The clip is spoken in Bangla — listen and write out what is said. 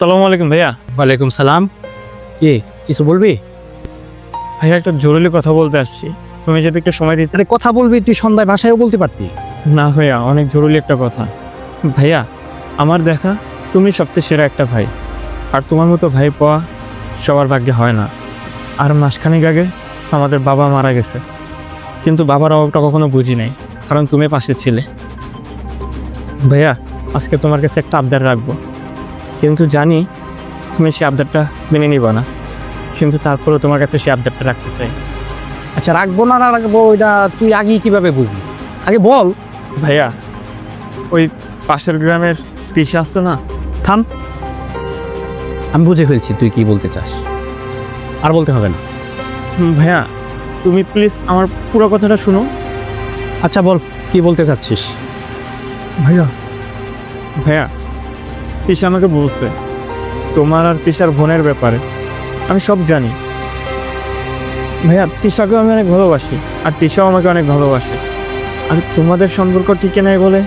আসসালামু আলাইকুম ভাইয়া। ওয়ালাইকুম সালাম। কি কিছু বলবি? ভাইয়া একটা জরুরি কথা বলতে আসছি, তুমি যদি একটু সময় দিতে। আরে কথা বলবি, তুই সন্ধ্যায় বাসায়ও বলতে পারতি। না ভাইয়া, অনেক জরুরি একটা কথা। ভাইয়া, আমার দেখা তুমি সবচেয়ে সেরা একটা ভাই, আর তোমার মতো ভাই পাওয়া সবার ভাগ্যে হয় না। আর মাসখানেক আগে আমাদের বাবা মারা গেছে, কিন্তু বাবার অভাবটা কখনো বুঝি নাই, কারণ তুমি পাশে ছিলে। ভাইয়া, আজকে তোমার কাছে একটা আবদার রাখবো, কিন্তু জানি তুমি সেই আবদারটা মেনে নিবা না, কিন্তু তারপরেও তোমার কাছে সেই আবদারটা রাখতে চাই। আচ্ছা, রাখবো না না রাখবো ওইটা তুই আগেই কিভাবে বুঝবি? আগে বল। ভাইয়া, ওই পাশের গ্রামের তিশা আসতো না? থাম, আমি বুঝে ফেলছি তুই কি বলতে চাস, আর বলতে হবে না। ভাইয়া, তুমি প্লিজ আমার পুরো কথাটা শুনো। আচ্ছা বল, কি বলতে চাচ্ছিস? ভাইয়া ভাইয়া, তিশা আমাকে বলছে তোমার আর তিশার বোনের ব্যাপারে। আমি সব জানি ভাইয়া, তিশাকেও আমি অনেক ভালোবাসি, আর তিশাও আমাকে অনেক ভালোবাসে। আর তোমাদের সম্পর্ক টিকে নেই বলে